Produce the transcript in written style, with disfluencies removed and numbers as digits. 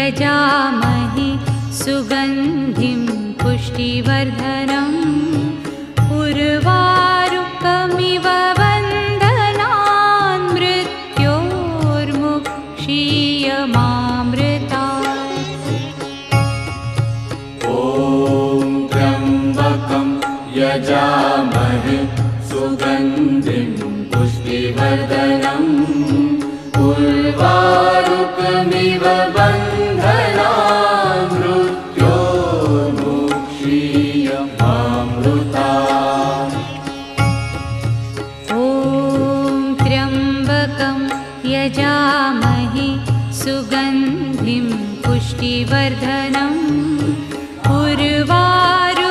यजामहे सुगन्धिं पुष्टिवर्धनम् उर्वारुकमिव बन्धनान् मृत्योर्मुक्षीयमामृतात्। ॐ त्र्यम्बकं यजामहे सुगन्धिं पुष्टिवर्धनम् उर्वारुकमिव बन्धनान् मृत्योर्मुक्षीयमामृतात्। ॐ त्र्यम्बकं यजामहे सुगन्धिं पुष्टिवर्धनम् उर्वारुकमिव